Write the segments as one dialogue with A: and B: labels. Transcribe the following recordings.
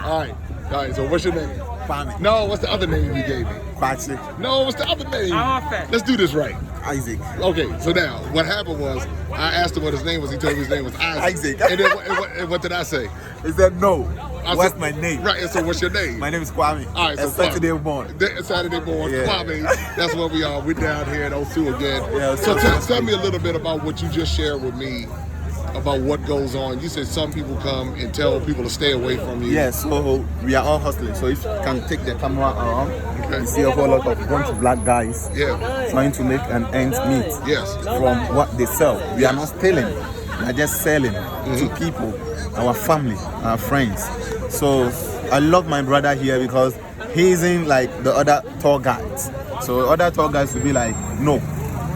A: All right. So what's your name?
B: Kwame.
A: No, what's the other name you gave me?
B: Patrick.
A: No, what's the other name? Let's do this right.
B: Isaac.
A: Okay, so now what happened was I asked him what his name was. He told me his name was Isaac.
B: Isaac.
A: And then what did I say?
B: He said no. What's
A: said,
B: my name?
A: Right. And so what's your name?
B: My name is Kwame.
A: All right. So
B: Saturday born.
A: Saturday born.
B: Yeah.
A: Kwame. That's what we are. We're down here in O2 again.
B: Yeah,
A: so tell me a little bit about what you just shared with me about what goes on. You said some people come and tell people to stay away from you.
B: Yeah, so we are all hustling. So if you can take the camera around, you see a whole lot of bunch of black guys trying to make an ends meet from what they sell. We are not stealing. We are just selling to people, our family, our friends. So I love my brother here because he isn't like the other tour guides. So other tour guides will be like, no,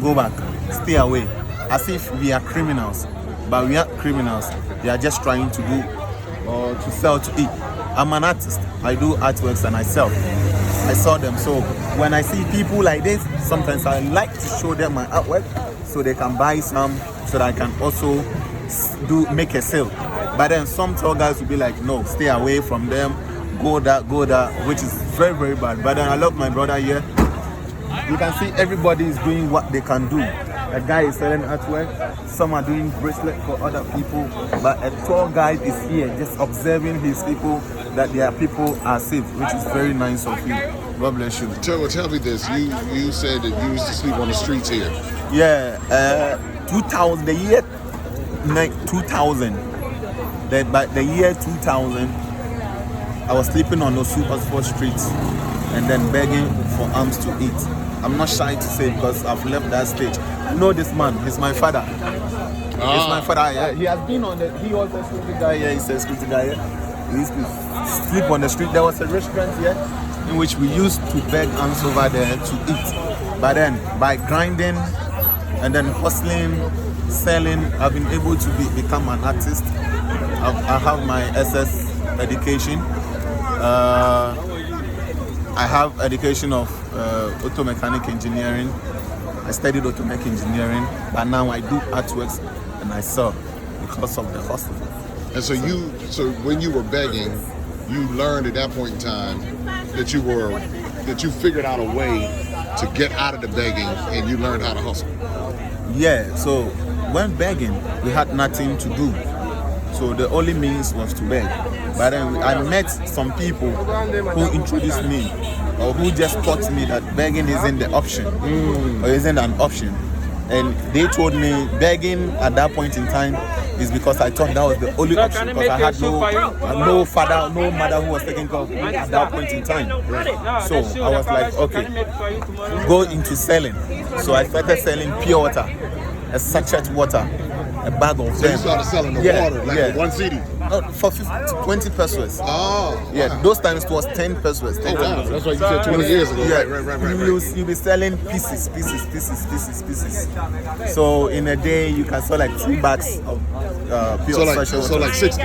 B: go back, stay away. As if we are criminals. But we aren't criminals. We are just trying to do or to sell to eat. I'm an artist. I do artworks and I sell. I saw them. So when I see people like this, sometimes I like to show them my artwork so they can buy some, so that I can also make a sale. But then some tour guys will be like, no, stay away from them, go that, which is very, very bad. But then I love my brother here. You can see everybody is doing what they can do. A guy is selling artwork, some are doing bracelets for other people, but a tour guide is here just observing his people, that their people are safe, which is very nice of you. God bless you.
A: Tell me this, you said that you used to sleep on the streets here.
B: Yeah, 2000, the year 2000, by the year 2000, I was sleeping on those super sport streets and then begging for alms to eat. I'm not shy to say because I've left that stage. I know this man, he's my father. He's my father. Yeah. He has been on he was a security guy here, he's a security guy here. We used to sleep on the street. There was a restaurant here in which we used to beg alms over there to eat. But then by grinding and then hustling, selling, I've been able to become an artist. I have my SS education. I have education of auto mechanic engineering. I studied auto mechanic engineering, but now I do artworks and I sell because of the hustle.
A: And so when you were begging, you learned at that point in time that you figured out a way to get out of the begging and you learned how to hustle.
B: Yeah, so when begging, we had nothing to do. So the only means was to beg. But then I met some people who introduced me or who just taught me that begging isn't the option or isn't an option. And they told me begging at that point in time is because I thought that was the only option because I had no father, no mother who was taking care of me at that point in time. So I was like, okay, go into selling. So I started selling pure water, a sachet water, a bag of them.
A: So you started selling the water, like 1 CD?
B: For 20 pesos.
A: Oh.
B: Yeah,
A: wow.
B: those times it was 10 pesos. 10
A: wow.
B: pesos.
A: That's what you said 20 years ago.
B: Yeah.
A: Right.
B: You'll be selling pieces. So in a day, you can sell like 2 bags of pure fresh water.
A: So like 60?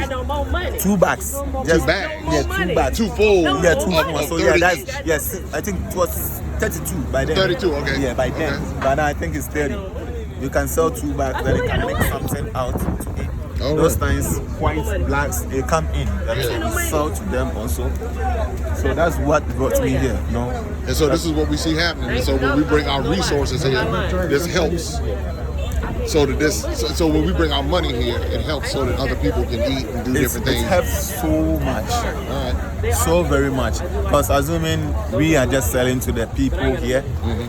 B: 2 bags.
A: Just 2 bags?
B: Yeah, 2 bags.
A: 2 full?
B: Yeah, 2 full. So yeah, that's,
A: each.
B: yes, I think it was 32 by then.
A: 32, okay.
B: Yeah, by then.
A: Okay.
B: But now I think it's 30. You can sell 2 bags, then you can make something out to eat.
A: All
B: Those
A: right.
B: times, whites, blacks, they come in. And we sell to them also. So that's what brought me here, you know.
A: And so this is what we see happening. And so when we bring our resources here, this helps. So when we bring our money here, it helps so that other people can eat and do different things.
B: It helps so much.
A: All right.
B: So very much. Because assuming we are just selling to the people here,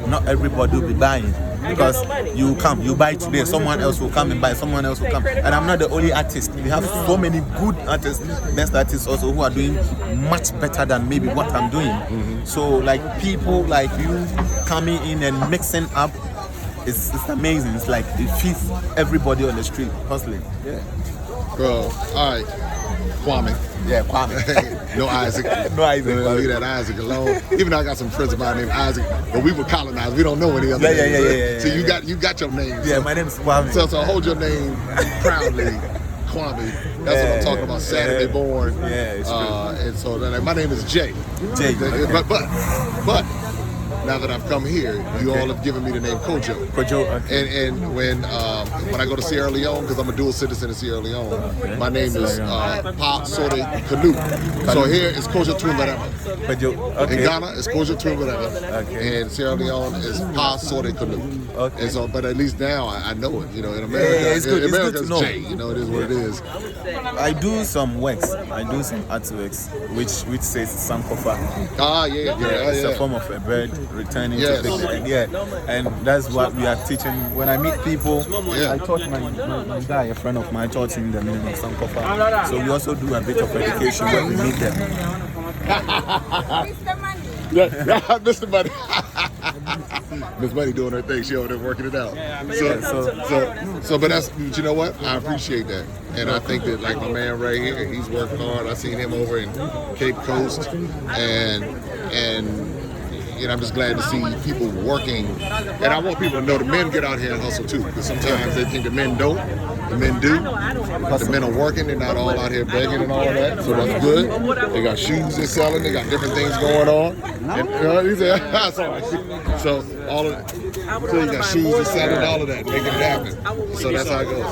B: not everybody will be buying. Because you come, you buy today, someone else will come and buy, someone else will come. And I'm not the only artist. We have so many good artists, best artists also who are doing much better than maybe what I'm doing. So like people like you coming in and mixing up, it's amazing. It's like it feeds everybody on the street hustling. Yeah.
A: Bro, all right. Kwame.
B: Yeah, Kwame.
A: No Isaac.
B: No Isaac.
A: Leave that Isaac alone. Even though I got some friends of mine named Isaac, but we were colonized. We don't know any other names.
B: Yeah.
A: So you got your name.
B: Yeah, my name is Kwame.
A: So hold your name proudly, Kwame. That's what I'm talking about. Saturday born.
B: Yeah, it's true.
A: And so then my name is Jay.
B: Jay. Okay.
A: But now that I've come here, you all have given me the name Kojo.
B: Kojo, okay.
A: And when I go to Sierra Leone, because I'm a dual citizen in Sierra Leone, my name is Pa Sode Kanu. So here it's Kojo Twimberema.
B: Okay.
A: In Ghana, it's Kojo Twimberema. Okay. And Sierra Leone is Pa Sode Kanu. Okay. And so, but at least now I know it. You know, in America,
B: it's good.
A: America
B: it's good
A: it's J. You know, it is what it is.
B: I do some works. I do some artworks, which says Sankofa. It's a form of a bird returning to take the egg. Yeah, and that's what we are teaching. When I meet people, I taught my guy, a friend of mine, I taught him the meaning of Sankofa. So we also do a bit of education when we meet them.
A: Mr. Money. Miss Money doing her thing. She over there working it out. But but you know what? I appreciate that, and I think that like my man right here, he's working hard. I seen him over in Cape Coast, and I'm just glad to see people working. And I want people to know the men get out here and hustle too, because sometimes they think the men don't. The men do. The men are working. They're not all out here begging and all of that. So that's good. They got shoes they're selling. They got different things going on. And he said, so all of that. So you got shoes they're selling, all of that, making it happen. So that's how it goes.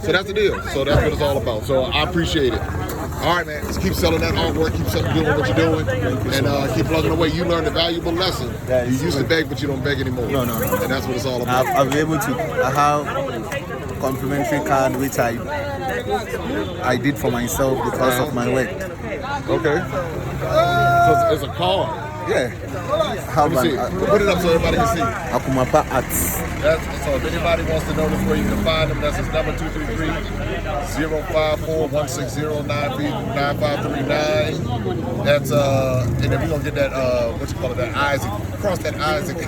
A: So that's the deal. So that's what it's all about. So I appreciate it. All right, man. Just keep selling that artwork. Keep doing what you're doing, and keep plugging away. You learned a valuable lesson. You used to beg, but you don't beg anymore. No. And that's what it's all about.
B: I've been able to have complimentary card which I did for myself because of my work.
A: Okay. So it's a card.
B: Yeah.
A: Let me see. Put it up so everybody can see.
B: Akumapa Arts.
A: So if anybody wants to know this where you can find them, that's his number 233-054-160-9539. That's and if we're gonna get that what you call it, that Isaac. Cross that Isaac.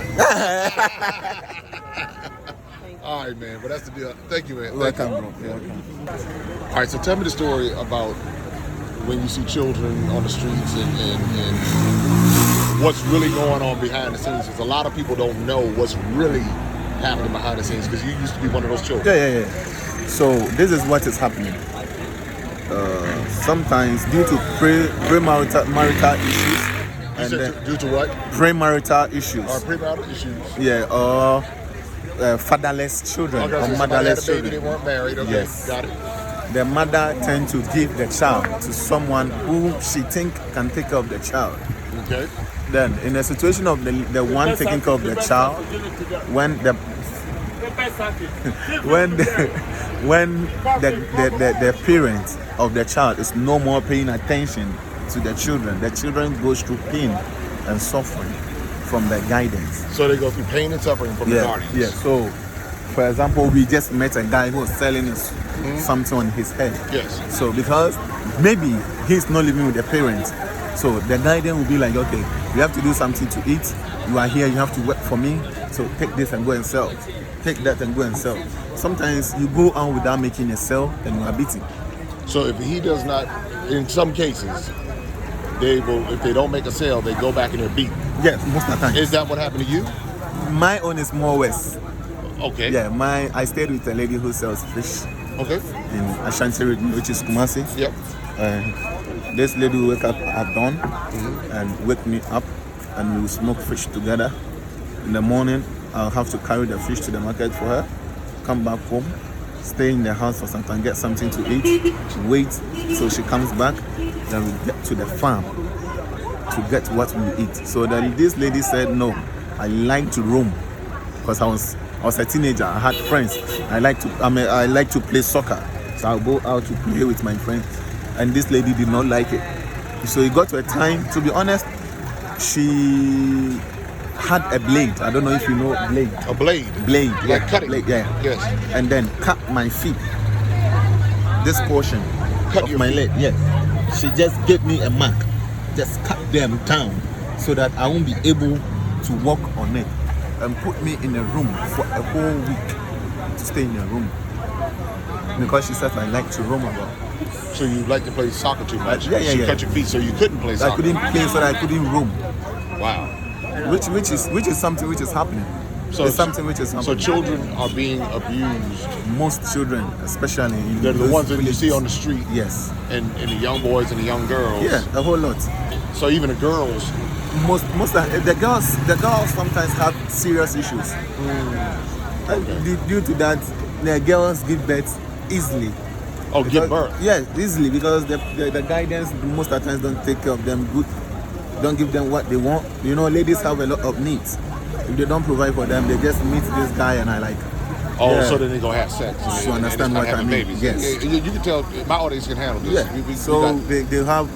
A: All right, man. But that's the deal. Thank you, man.
B: Welcome, bro.
A: All right. So tell me the story about when you see children on the streets and what's really going on behind the scenes. Because a lot of people don't know what's really happening behind the scenes. Because you used to be one of those children.
B: Yeah. So this is what is happening. Sometimes due to premarital issues.
A: Due to what?
B: Premarital issues.
A: Premarital issues.
B: Yeah. Or fatherless children or motherless children.
A: They weren't married. Okay, yes. Got it.
B: The mother tends to give the child to someone who she think can take care of the child.
A: Okay.
B: Then, in a situation of the one taking care of the child, when the parent of the child is no more paying attention to the children goes through pain and suffering from the guidance.
A: So they go through pain and suffering from the guardians.
B: Yeah. So, for example, we just met a guy who was selling something on his head.
A: Yes.
B: So because maybe he's not living with the parents, so the guardian will be like, okay, you have to do something to eat. You are here, you have to work for me. So take this and go and sell. Take that and go and sell. Sometimes you go out without making a sale and you are beaten.
A: So if he does not, in some cases, they will. If they don't make a sale, they go back and they're beaten.
B: Yes, most of the time.
A: Is that what happened to you?
B: My own is more worse.
A: Okay.
B: Yeah, I stayed with a lady who sells fish.
A: Okay.
B: In Ashanti region, which is Kumasi.
A: Yep.
B: This lady will wake up at dawn and wake me up, and we will smoke fish together. In the morning, I'll have to carry the fish to the market for her, come back home, stay in the house for some time, get something to eat, wait so she comes back, then we get to the farm to get what we eat. So then this lady said, no, I like to roam because I was a teenager. I had friends. I like to play soccer, so I'll go out to play with my friends. And this lady did not like it. So it got to a time, to be honest, she had a blade. I don't know if you know blade.
A: A blade?
B: Blade.
A: Like cutting?
B: Blade, yeah.
A: Yes.
B: And then cut my feet. This portion of my leg. Yes. She just gave me a mark. Just cut them down so that I won't be able to walk on it. And put me in a room for a whole week to stay in a room. Because she said I like to roam about.
A: So you like to play soccer too much?
B: Yeah.
A: She cut your feet so you couldn't play soccer?
B: I couldn't play so that I couldn't roam.
A: Wow.
B: Which is something which is happening.
A: So
B: it's something which is happening.
A: So children are being abused.
B: Most children, especially in
A: they're the ones that you see on the street.
B: Yes.
A: And the young boys and the young girls.
B: Yeah, a whole lot.
A: So even the girls
B: most the girls sometimes have serious issues. Due to that, the girls give birth easily.
A: Oh, give birth?
B: Yes, easily, because the guidance most of the times don't take care of them good, don't give them what they want. You know, ladies have a lot of needs. If they don't provide for them, they just meet this guy and I like.
A: Oh, yeah. So then they gonna have sex.
B: So understand what I mean?
A: Babies.
B: Yes.
A: You can tell my audience can handle this.
B: Yeah. So they have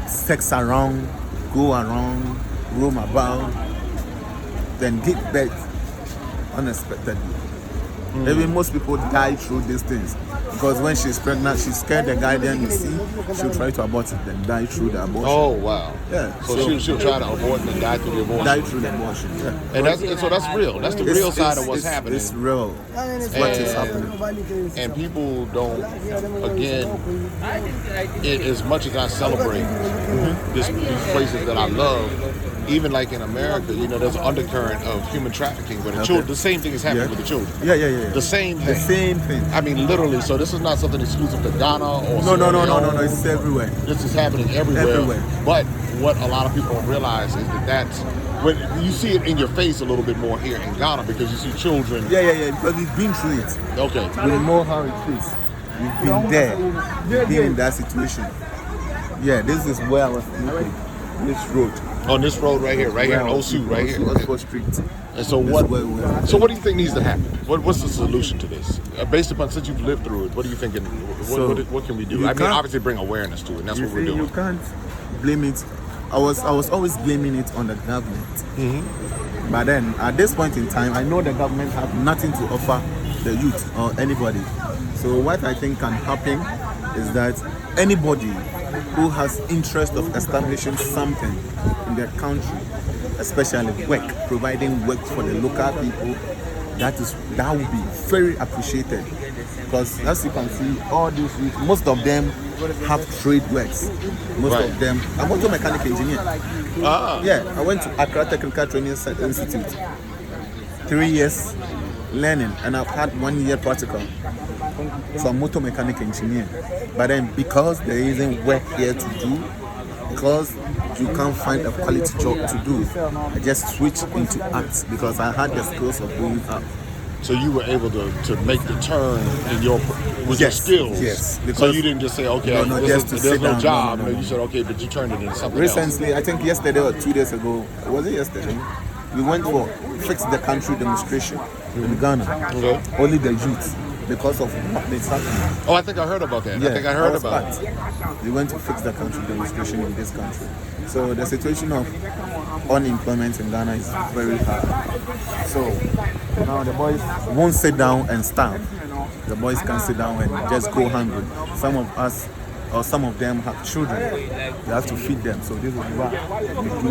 B: sex around, go around, roam about, then give birth unexpectedly. Even most people die through these things, because when she's pregnant, she's scared the guy, then you see, she'll try to abort it, then die through the abortion.
A: Oh wow!
B: Yeah.
A: So she'll try to abort and then die through the abortion.
B: Die through the abortion. Yeah.
A: And that's real. That's the real side of what's happening.
B: It's real. It's what is happening.
A: And people don't. Again, as much as I celebrate these places that I love. Even like in America, you know, there's an undercurrent of human trafficking with the children. The same thing is happening with the children.
B: Yeah.
A: The same thing.
B: The same thing.
A: I mean, literally. So this is not something exclusive to Ghana or
B: No. It's everywhere.
A: This is happening everywhere. But what a lot of people don't realize is that's when you see it in your face a little bit more here in Ghana, because you see children.
B: Yeah. Because we've been through it.
A: Okay.
B: We know how it is. We've been there. We've been in that situation. Yeah, this is where I was looking. This road.
A: On this road right here in Osu, right here.
B: Osu Street.
A: And so what do you think needs to happen? What's the solution to this? Based upon, since you've lived through it, what are you thinking? What can we do? I mean, obviously bring awareness to it, and that's what we're doing.
B: You can't blame it. I was always blaming it on the government. But then, at this point in time, I know the government have nothing to offer the youth or anybody. So what I think can happen is that anybody who has interest of establishing something in their country, especially work, providing work for the local people, that would be very appreciated. Because as you can see, all these youth, most of them have trade works. Most of them. I'm auto mechanic engineer. Yeah, I went to Accra Technical Training Institute. 3 years learning, and I've had 1 year practical. So I'm motor mechanic engineer. But then because there isn't work here to do, because you can't find a quality job to do, I just switched into arts because I had the skills of doing art.
A: So you were able to make the turn in your skills.
B: Yes.
A: So you didn't just say, okay, there's no job.
B: No.
A: You said, okay, but you turned it into something
B: Recently,
A: else.
B: I think yesterday or 2 days ago, was it yesterday? We went for Fix the Country demonstration in Ghana.
A: Okay.
B: Only the youth. Because of what is happening.
A: Oh, I think I heard about that.
B: Yeah,
A: I think I heard about it.
B: We went to fix the country demonstration in this country. So the situation of unemployment in Ghana is very hard. So now the boys won't sit down and starve. The boys can't sit down and just go hungry. Some of us, or some of them, have children. You have to feed them. So this is what we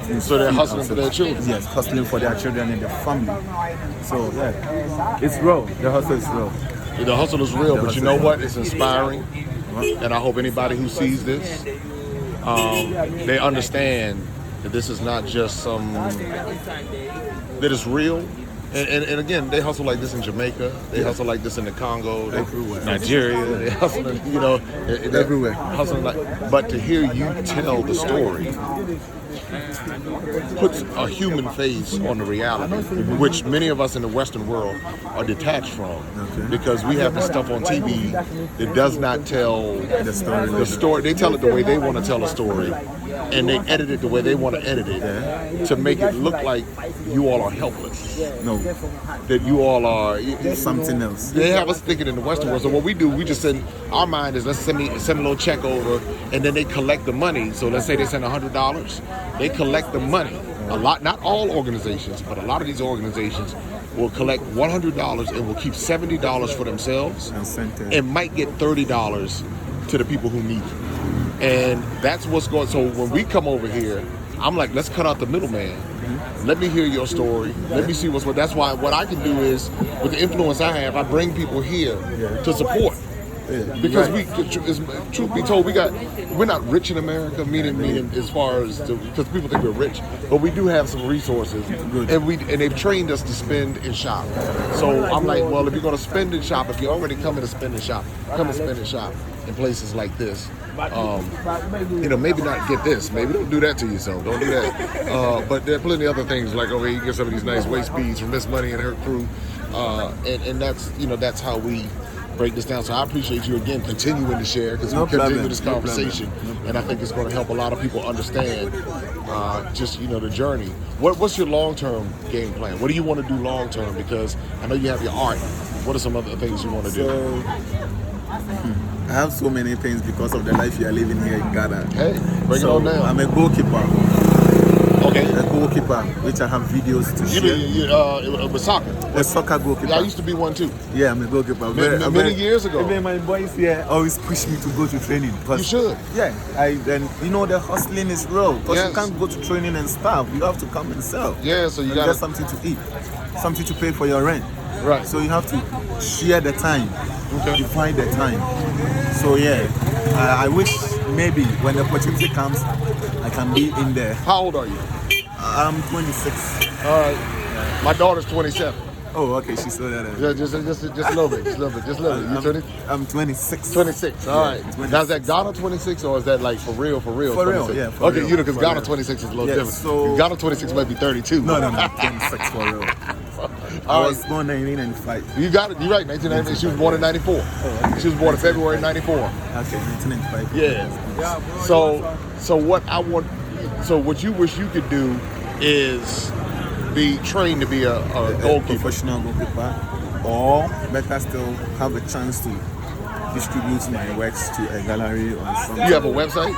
B: do.
A: So they're hustling for their children?
B: Yes, hustling for their children and their family. So yeah, it's real. The hustle is real.
A: The hustle is real, but you know what? It's inspiring. And I hope anybody who sees this, they understand that this is not just that it's real. And again, they hustle like this in Jamaica. They hustle like this in the Congo, Nigeria. They hustle,
B: everywhere.
A: Hustling but to hear you tell the story puts a human face on the reality, which many of us in the Western world are detached from, because we have the stuff on TV that does not tell the story. They tell it the way they want to tell a story, and they edit it the way they want to edit it to make it look like you all are helpless.
B: No,
A: that you all are
B: something else.
A: They have us thinking in the Western world. So what we do, we just send, our mind is, let's send a little check over, and then they collect the money. So let's say they send $100, they collect the money. A lot, not all organizations, but a lot of these organizations will collect $100 and will keep $70 for themselves, and might get $30 to the people who need it. And that's what's going. So when we come over here, I'm like, let's cut out the middleman. Let me hear your story. Let me see what's what. That's why what I can do is, with the influence I have, I bring people here to support. Because truth be told, we're not rich in America, meaning as far as because people think we're rich, but we do have some resources, and they've trained us to spend and shop. So I'm like, well, if you're gonna spend and shop, if you're already coming to spend and shop, come and spend and shop. in places like this, maybe not get this. Maybe don't do that to yourself. Don't do that. But there are plenty of other things like over here you get some of these nice waist beads from Miss Money and her crew, and that's how we break this down. So I appreciate you again continuing to share because we continue this conversation, and I think it's going to help a lot of people understand just the journey. What's your long-term game plan? What do you want to do long-term? Because I know you have your art. What are some other things you want to do?
B: I have so many things because of the life you are living here in Ghana.
A: Hey, bring it on down.
B: I'm a goalkeeper.
A: Okay.
B: A goalkeeper, which I have videos to share.
A: With soccer?
B: A soccer goalkeeper.
A: Yeah, I used to be one too.
B: Yeah, I'm a goalkeeper.
A: Many years ago.
B: Even my boys here always push me to go to training.
A: You should.
B: Yeah, the hustling is real. Because you can't go to training and starve. You have to come and sell.
A: Yeah, so you got
B: get something to eat, something to pay for your rent.
A: Right.
B: So you have to share the time. Okay. Divide the time. So yeah, I wish maybe when the opportunity comes, I can be in there.
A: How old are you?
B: I'm 26.
A: All right. My daughter's 27.
B: Oh, okay. She's still there.
A: Yeah, just a little bit. Just a little bit. You 20?
B: I'm 26.
A: 26. All right. 26. Now, is that Ghana 26 or is that like for real? For real,
B: yeah.
A: Okay, because Ghana 26 is a little different. So Ghana 26 might be 32.
B: No. 26 for real. I was born in 1995.
A: You got it. You're right. 1995. She was born in 94. Oh, okay. She was born in February 94.
B: Okay, 1995.
A: Yeah. So what you wish you could do is be trained to be a goalkeeper.
B: Professional goalkeeper, or better still, have a chance to distribute my works to a gallery or something.
A: You have a website?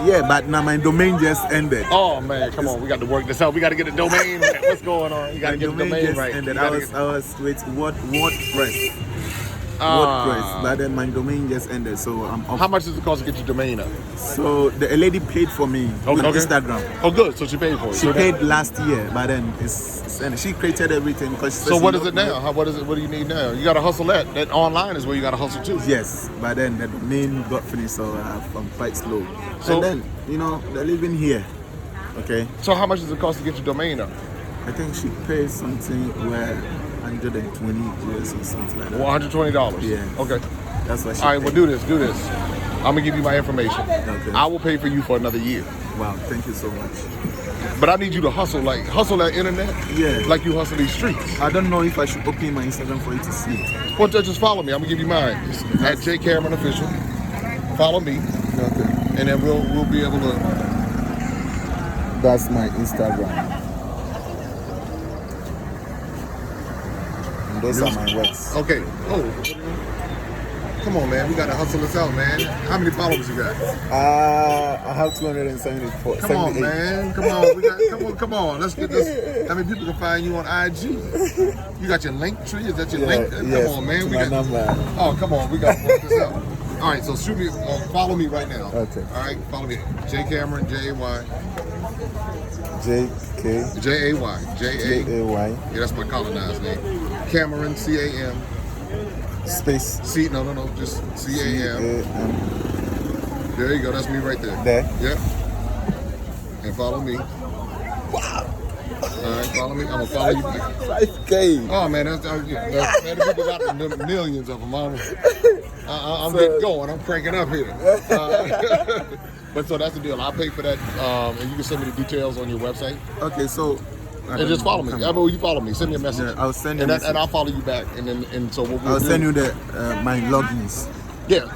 B: Yeah, but now my domain just ended.
A: Oh man, come on, we got to work this out. We got to get the domain right. What's going on? You got to get the domain right.
B: Ended. I was with WordPress. WordPress, but then my domain just ended, so I'm off.
A: How much does it cost to get your domain up?
B: So a lady paid for me on Instagram.
A: Oh, good. So she paid for it.
B: She paid last year, but then she created everything.
A: So what is it now? What do you need now? You got to hustle that. That online is where you got to hustle too.
B: Yes, but then the domain got finished, so I'm quite slow. So and then they're living here. Okay.
A: So how much does it cost to get your domain up?
B: I think she paid something where 120 US or something like that.
A: $120?
B: Yeah.
A: Okay.
B: That's what she
A: All right, well, do this. I'm going to give you my information.
B: Okay.
A: I will pay for you for another year.
B: Wow, thank you so much.
A: But I need you to hustle that internet.
B: Yeah.
A: Like you hustle these streets.
B: I don't know if I should open my Instagram for you to see.
A: Well, just follow me. I'm going to give you mine. It's at J Cameron Official. Follow me.
B: Okay.
A: And then we'll be able to.
B: That's my Instagram. Those are my works.
A: Okay. Oh, come on, man. We gotta hustle this out, man. How many followers you got?
B: I have 274.
A: Come on, man. Come on. Let's get this. How many people can find you on IG? You got your link tree? Is that your link? Come on, man.
B: My number.
A: Oh, come on. We gotta work this out. All right. So shoot me. Follow me right now.
B: Okay.
A: All right. Follow me. J Cameron. J-A-Y.
B: J-K.
A: J-A-Y.
B: J-A-Y.
A: Yeah, that's my colonized name. Cameron, C-A-M.
B: Space.
A: No. Just C-A-M. There you go. That's me right there.
B: There?
A: Yep. And follow me. Wow. All right, follow me. I'm going to follow you back.
B: 5K.
A: Oh, man. That's man, the people got millions of them. I'm getting going. I'm cranking up here. But so that's the deal. I'll pay for that, and you can send me the details on your website.
B: Okay, so
A: and just follow me. You follow me. Send me a message.
B: Yeah, I'll send you.
A: And I'll follow you back. And so what we'll
B: I'll send you my logins.
A: Yeah.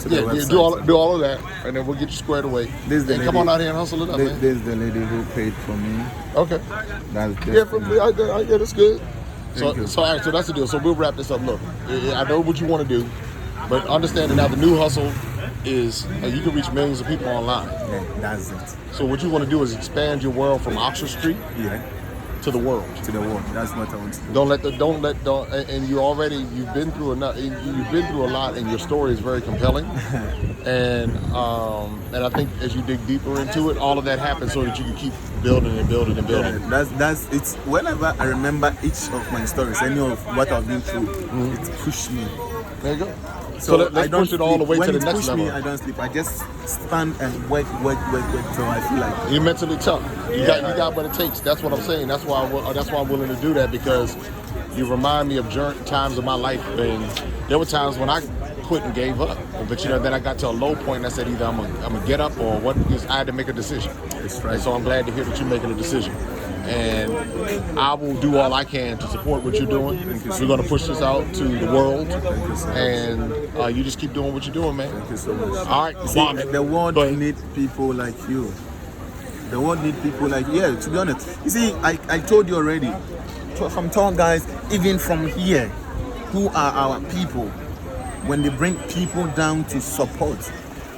A: Do all of that, and then we'll get you squared away. Come on out here and hustle it up, man.
B: This is the lady who paid for me.
A: Okay. That's good. So all right. So that's the deal. So we'll wrap this up. Look, I know what you want to do, but understand that now the new hustle is you can reach millions of people online.
B: Yeah, that's it.
A: So what you want to do is expand your world from Oxford Street to the world.
B: To the world. That's what I want to do.
A: And you've been through enough. You've been through a lot, and your story is very compelling. and I think as you dig deeper into it, all of that happens so that you can keep building and building and building.
B: Yeah, that's it's. Whenever I remember each of my stories, any of what I've been through, it pushed me.
A: There you go. So let's push it all the way to the next level.
B: When it pushes me, I don't sleep. I just stand and work till I feel like
A: you're mentally tough. You got what it takes. That's what I'm saying. That's why I'm willing to do that, because you remind me of times of my life. And there were times when I quit and gave up. But then I got to a low point and I said either I'm gonna get up or what, because I had to make a decision.
B: That's right.
A: And so I'm glad to hear that you're making a decision. And I will do all I can to support what you're doing. We're going to push this out to the world. And you just keep doing what you're doing, man.
B: Thank you so much.
A: All right.
B: See, the world needs people like you. The world needs people like you. Yeah, to be honest. You see, I told you already, some tall guys, even from here, who are our people, when they bring people down to support,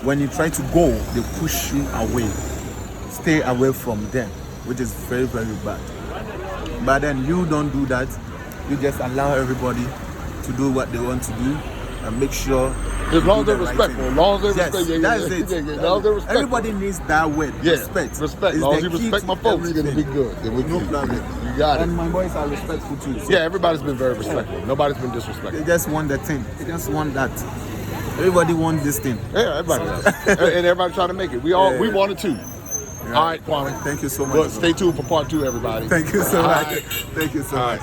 B: when you try to go, they push you away. Stay away from them, which is very, very bad. But then you don't do that. You just allow everybody to do what they want to do and make sure.
A: As long as they're respectful. As long as they're respectful.
B: That's it.
A: As long as they're respectful.
B: Everybody needs that word. Respect.
A: Respect. As long as you respect my folks, then it'll be good. Then we
B: no problem.
A: You got it.
B: And my boys are respectful too. So.
A: Yeah, everybody's been very respectful. Nobody's been disrespectful.
B: They just want the thing. They just want that. Everybody wants this thing.
A: Yeah, everybody does. And everybody trying to make it. We want it too.
B: Yeah.
A: All right, Kwame.
B: Thank you so much.
A: Well, stay tuned for part 2, everybody.
B: Thank you so much.
A: Right.
B: Thank you so much.